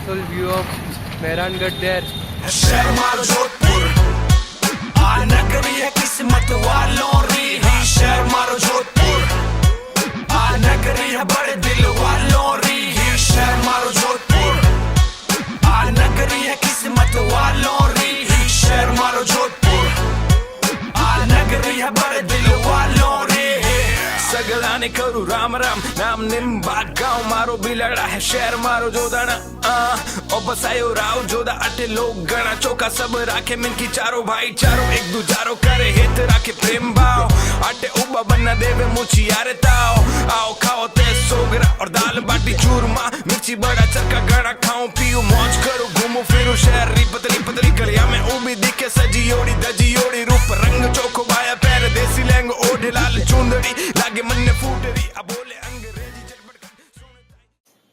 beautiful view of Mehrangarh there. शहर मारो जोधपुर आ नगरी है किस्मत वालों री ही शहर मारो जोधपुर आ नगरी है बड़े दिल वालों री ही शहर मारो जोधपुर आ नगरी है किस्मत वालों री ही शहर मारो जोधपुर आ नगरी है बड़े दिल वालों री सगलाने करू राम राम नाम निम्बा गाँव मारो बिलड़ा है शहर मारो जोदाना ओ बसायो राव जोदा अटे लोग गणा चौका सब राखे मिनकी चारो भाई चारो एक दूजारो करे हित राखे प्रेम भाव अटे उबा बन्ना देवे मुची यारे ताओ आओ खाओ ते सोगरा और दाल बाटी चूरमा मिर्ची बड़ा चक्का गणा खाऊं पीऊं मौज करूं घूमूं फिरूं शहर री पतली पतली गलिया में उबी दिखे सजी ओड़ी दजी ओड़ी रूप रंग चोखो बाया पैर देसी लैंग ओढ़े लाल चुंदड़ी लागे मन ने फूटरी अब बोले अंग्रेजी चटपट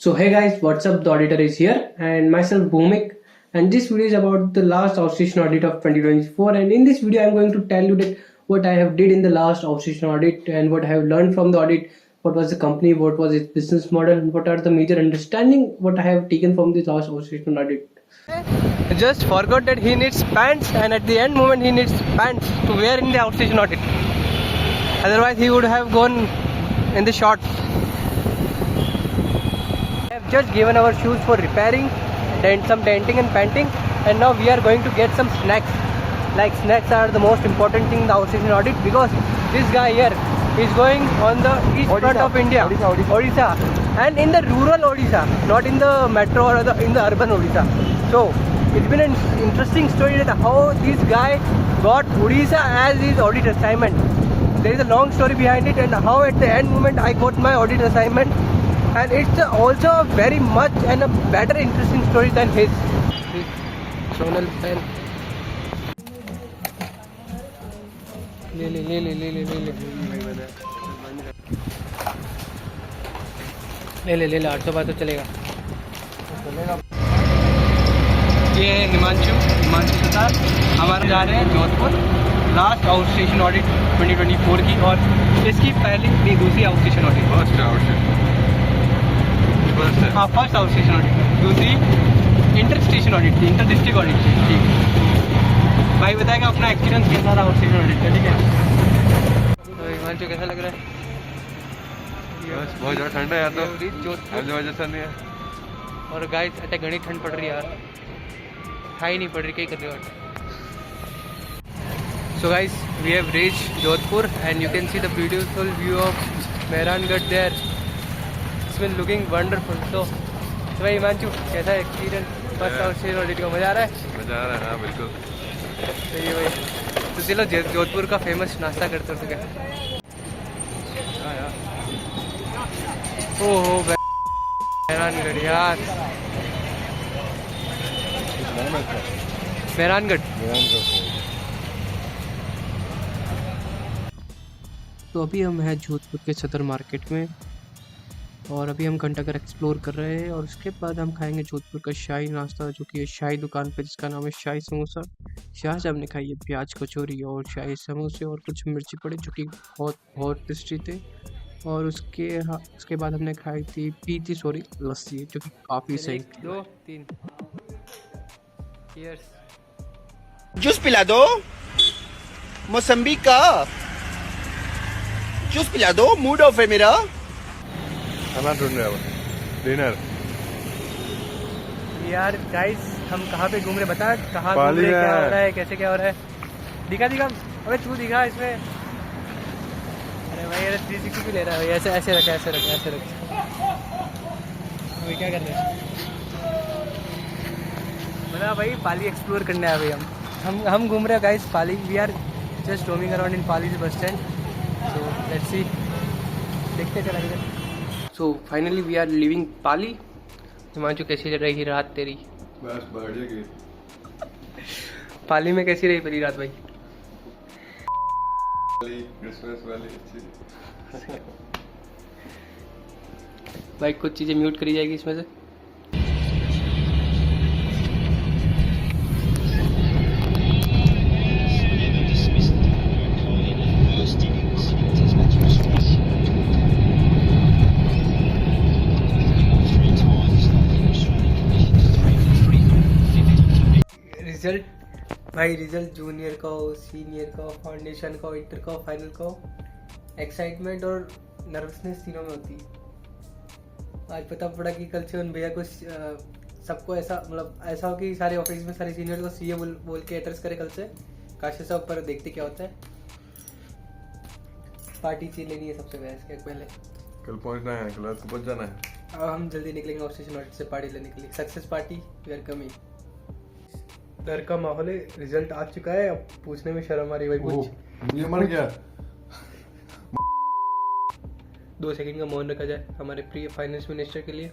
So hey guys, what's up? The auditor is here and myself Bhumik, and this video is about the last outstation audit of 2024, and in this video I am going to tell you that what I have did in the last outstation audit and what I have learned from the audit, what was the company, what was its business model, and what are the major understanding what I have taken from this last outstation audit. Just forgot that he needs pants, and at the end moment he needs pants to wear in the outstation audit. Otherwise he would have gone in the shorts. Just given our shoes for repairing, then some denting and painting, and now we are going to get some snacks. Like snacks are the most important thing in the outstation audit, because this guy here is going on the east front of India, Odisha, and in the rural Odisha, not in the metro or in the urban Odisha. So it's been an interesting story that how this guy got Odisha as his audit assignment. There is a long story behind it, and how at the end moment I got my audit assignment. And it's also a very much and a better interesting story than his. Sonal pen. ले 800 बात तो चलेगा। ये है हिमांशु सतार, हमारे जा रहे हैं जोधपुर लास्ट आउटस्टेशन ऑडिट 2024 की, और इसकी पहली नहीं दूसरी outstation audit, first outstation audit, दूसरी इंटर स्टेशन ऑडिट थी, इंटर डिस्ट्रिक्ट ऑडिट थी। ठीक है भाई, बताएगा अपना एक्सपीरियंस कैसा रहा आउटस्टेशन ऑडिट का। ठीक है तो हिमांशु कैसा लग रहा है? बस बहुत ज़्यादा ठंड है यार, तो जोधपुर जैसा नहीं है। और गाइस अटे घनी ठंड पड़ रही है यार, खाई नहीं पड़ रही, कहीं कर रही हो। So guys, we have reached Jodhpur and you can see the beautiful view of Mehrangarh there. It's been looking wonderful. So भाई हिमांशु कैसा है एक्सपीरियंस फर्स्ट आउटस्टेशन ऑडिट का? मज़ा आ रहा है? मज़ा आ रहा है, हाँ बिल्कुल। सही है भाई। तो चलो जोधपुर का फेमस नाश्ता करते हो क्या? ओहो मेहरानगढ़ यार, मेहरानगढ़। तो अभी हम हैं जोधपुर के सदर मार्केट में, और अभी हम घंटाघर एक्सप्लोर कर रहे हैं, और उसके बाद हम खाएंगे जोधपुर का शाही नाश्ता, जो कि शाही दुकान पे जिसका नाम है शाही समोसा। शाह साहब ने खाई है प्याज कचौरी और शाही समोसे और कुछ मिर्ची पड़े, जो कि बहुत टेस्टी थे। और उसके बाद हमने खाई थी लस्सी, जो कि काफ़ी सही। 2 3 Cheers। जूस पिला दो, मौसम्बी का जूस पिला दो, मूड ऑफ है मेरा। खाना ढूंढ रहे हैं, डिनर। यार गाइस हम कहाँ पे घूम रहे, बता कहाँ घूम रहे, क्या हो रहा है, कैसे क्या हो रहा है? दिखा अबे तू दिखा इसमें। अरे भाई यार 360 भी ले रहा है भाई, ऐसे रख। अभी क्या कर रहे हैं? बता भाई, पाली एक्सप्लोर करने आए भाई हम घूम रहे हैं guys Pali. We are just roaming around in Pali bus stand. So let's see, देखते चला इधर। So finally we are leaving Pali. Himanshu कैसी रही रात तेरी? बस बढ़िया गई। पाली में कैसी रही पहली रात भाई? क्रिसमस वाली अच्छी। भाई कुछ चीज़ें म्यूट करी जाएगी इसमें से। रिजल्ट भाई, रिजल्ट जूनियर का हो, सीनियर का हो, फाउंडेशन का हो, इंटर का हो, फाइनल का हो, एक्साइटमेंट और नर्वसनेस तीनों में होती है। आज पता पड़ा कि कल से उन भैया को सबको ऐसा मतलब ऐसा हो कि सारे ऑफिस में सारे सीनियर को सीए बोल के एड्रेस करे कल से। काश से ऊपर देखते क्या होता है। पार्टी चीज लेनी है सबसे पहले। कल पहुंचना है, कल रात को पहुंच जाना है। अब हम जल्दी निकलेंगे ऑफिस ऑडिट से पार्टी लेने के लिए। Success party we are coming. डर का माहौल है, रिजल्ट आ चुका है, अब पूछने में शर्म आ रही है भाई। कुछ ये मर गया। 2 सेकंड का मौन रखा जाए हमारे प्रिय फाइनेंस मिनिस्टर के लिए।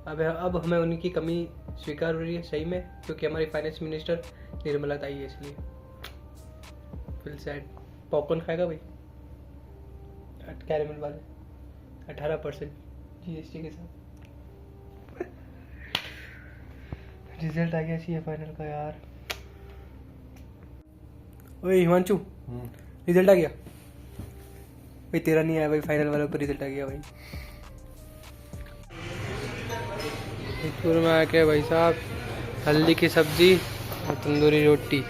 अब हमें उनकी कमी स्वीकार हो रही है सही में, क्योंकि हमारी फाइनेंस मिनिस्टर निर्मला ताई है, इसलिए फील सैड। पॉपकॉर्न खाएगा भाई? कैरेमल वाले 18% जीएसटी के साथ। रिजल्ट आ गया चाहिए फाइनल का यार। ओए हिमांशु, रिजल्ट आ गया भाई? तेरा नहीं आया भाई, फाइनल वालों पर रिजल्ट आ गया भाई। जोधपुर में आके भाई साहब हल्दी की सब्जी और तंदूरी रोटी।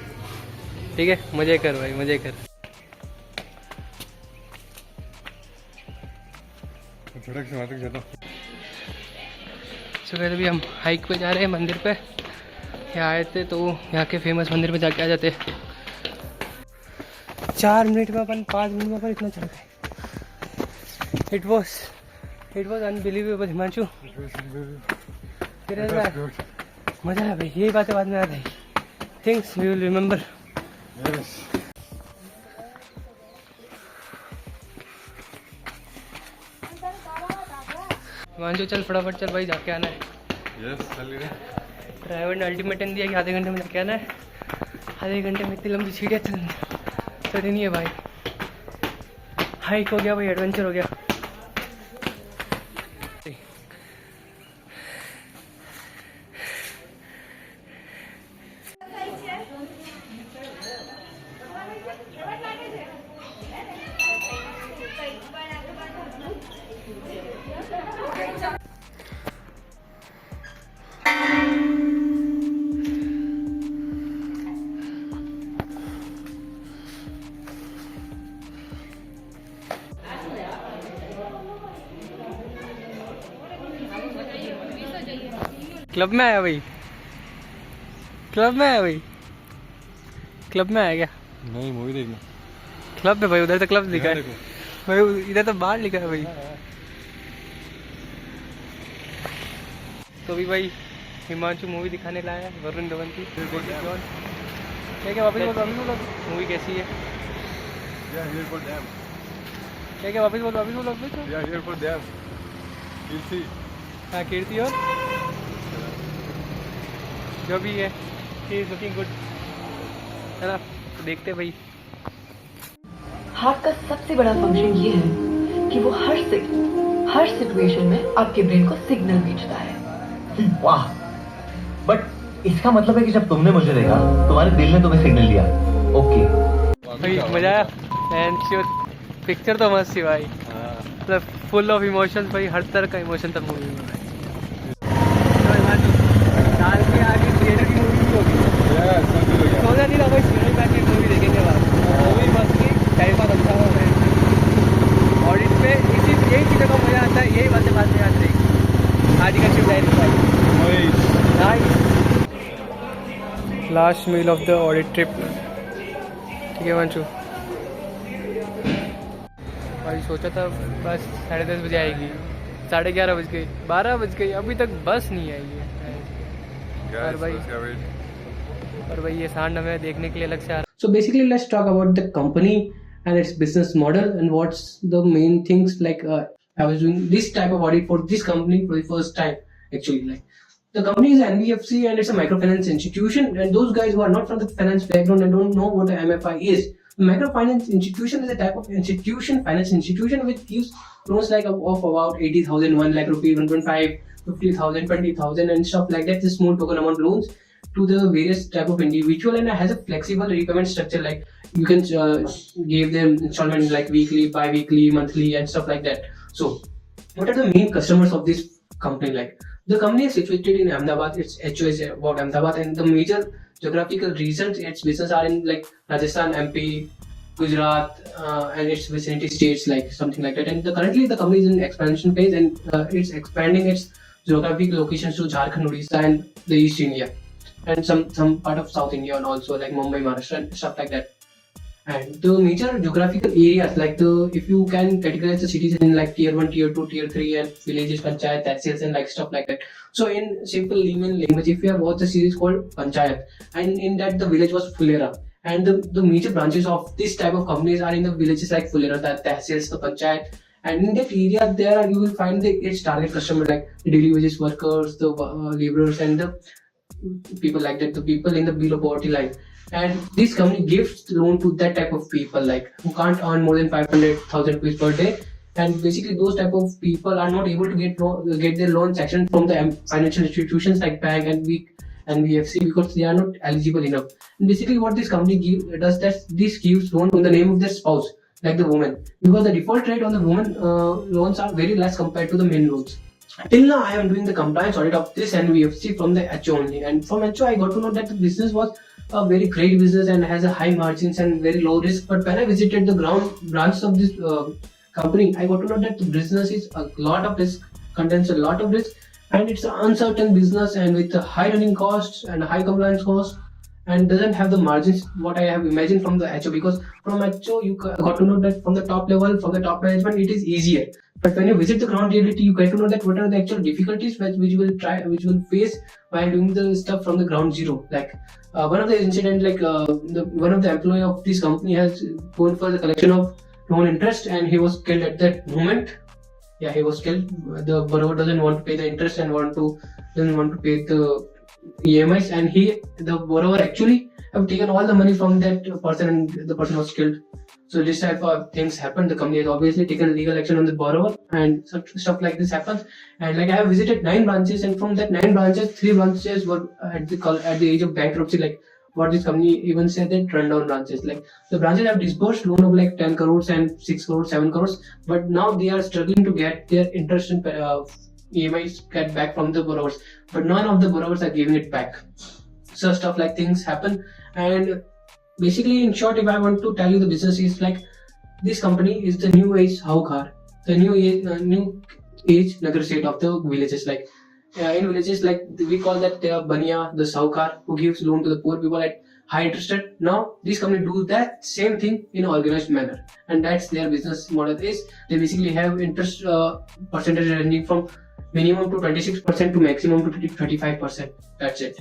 ठीक है, मजे कर भाई, मजे कर। सुबह अभी हम हाइक पे जा रहे हैं मंदिर पे। यहाँ आए थे तो यहाँ के फेमस मंदिर पे जाके आ जाते। 4 मिनट में अपन 5 मिनट में अपन इतना चल गए। It was unbelievable Himanshu. मजा आया भाई, यही बातें बाद में आ रही। Things we will remember. Himanshu चल फटाफट चल भाई, जाके आना है। यस चल रहे। ड्राइवर ने अल्टीमेटम दिया कि आधे घंटे में जाके आना है। आधे घंटे में इतनी लंबी सीढ़ियाँ चढ़नी नहीं है भाई। हाइक हो गया भाई, एडवेंचर हो गया। क्लब में आया भाई? क्लब में आया भाई? क्लब में आया क्या? नहीं, मूवी देखना। क्लब में भाई, उधर तो क्लब लिखा है भाई, इधर तो बाहर लिखा है भाई। तो भी भाई हिमांशु मूवी दिखाने लाया है, वरुण धवन की। क्या वापस बोलो, मूवी कैसी है? क्या वापस बोलो। हाँ कीर्ति और जो भी है, शी इज लुकिंग गुड, है ना? तो देखते भाई। हार्ट का सबसे बड़ा फंक्शन ये है कि वो हर सिचुएशन में आपके ब्रेन को सिग्नल भेजता है। वाह, बट इसका मतलब है कि जब तुमने मुझे देखा, तुम्हारे दिल ने तुम्हें सिग्नल दिया। ओके भाई मजा आया। पिक्चर तो मस्त थी भाई, मतलब फुल ऑफ इमोशंस भाई, हर तरह का इमोशन था मूवी में। साल के आगे थिएटर की मूवी भी होगी। सोचा नहीं था भाई सिनेमा में आके मूवी देखेंगे बाद। मूवी मस्त थी, टाइम पास अच्छा हो गया। ऑडिट पे यही चीज़ों का मजा आता है, यही बातें बाद में याद रहेगी। आज का शिव last meal of the audit trip. ठीक है वंशु भाई, सोचा था बस 10:30 बजे आएगी, 11:30 बज गई, 12 बज गई, अभी तक बस नहीं आई है। और भाई ये सांड हमें देखने के लिए अलग से आ रहा है। So basically let's talk about the company and its business model and what's the main things like I was doing this type of audit for this company for the first time actually. Like the company is an NBFC and it's a microfinance institution, and those guys who are not from the finance background and don't know what a MFI is. Microfinance institution is a type of institution, finance institution, which gives loans like of about 80,000, 1 lakh rupee, 1.5, 50,000, 20,000 and stuff like that. The small token amount loans to the various type of individual, and it has a flexible repayment structure. Like you can give them installment like weekly, bi-weekly, monthly and stuff like that. So what are the main customers of this company? Like the company is situated in Ahmedabad. Its HO is about Ahmedabad, and the major geographical regions its business are in, like Rajasthan, MP, Gujarat, and its vicinity states, like something like that. And currently the company is in expansion phase, and it's expanding its geographic locations to Jharkhand, Odisha, and the East India, and some part of South India, and also like Mumbai, Maharashtra, and stuff like that. And the major geographical areas, like if you can categorize the cities in like tier 1, tier 2, tier 3, and villages, panchayat, tehsils, and like stuff like that. So in simple layman language, if you have watched a series called Panchayat, and in that the village was Fulera, and the major branches of this type of companies are in the villages like Fulera, the tehsils, the panchayat, and in that area there you will find its target customer, like the daily wages workers, the laborers, and the people like that, the people in the below poverty line. And this company gives loan to that type of people, like who can't earn more than 500,000 rupees per day. And basically those type of people are not able to get their loan sanctioned from the financial institutions like bank and NBFC, because they are not eligible enough. And basically what this company does that this gives loan in the name of their spouse, like the woman, because the default rate on the woman loans are very less compared to the men loans. Till now I am doing the compliance audit of this NBFC from the HO only, and from HO I got to know that the business was a very great business and has a high margins and very low risk. But when I visited the ground branch of this company, I got to know that the business is a lot of risk, contains a lot of risk, and it's an uncertain business and with high running costs and high compliance costs, and doesn't have the margins what I have imagined from the HO. Because from HO you got to know that from the top level, from the top management, it is easier. But when you visit the ground reality, you get to know that what are the actual difficulties which will face while doing the stuff from the ground zero. Like one of the incident, like one of the employee of this company has gone for the collection of loan interest, and he was killed at that moment. Yeah, he was killed. The borrower doesn't want to pay the interest and doesn't want to pay the EMIs, and the borrower actually have taken all the money from that person, and the person was killed. So this type of things happen. The company has obviously taken legal action on the borrower, and stuff like this happens. And like I have visited 9 branches, and from that 9 branches, 3 branches were at the age of bankruptcy. Like what this company even said, that rundown branches. Like the branches have disbursed loan of like 10 crores and 6 crores, 7 crores, but now they are struggling to get their interest and EMIs get back from the borrowers. But none of the borrowers are giving it back. So stuff like things happen. And basically, in short, if I want to tell you, the business is like this company is the new age Saukar, the new age Nagar state of the villages. Like in villages, like we call that Baniya, the Saukar, who gives loan to the poor people at high interest rate. Now this company do that same thing in an organized manner, and that's their business model. Is they basically have interest percentage ranging from minimum to 26% to maximum to 35%. That's it.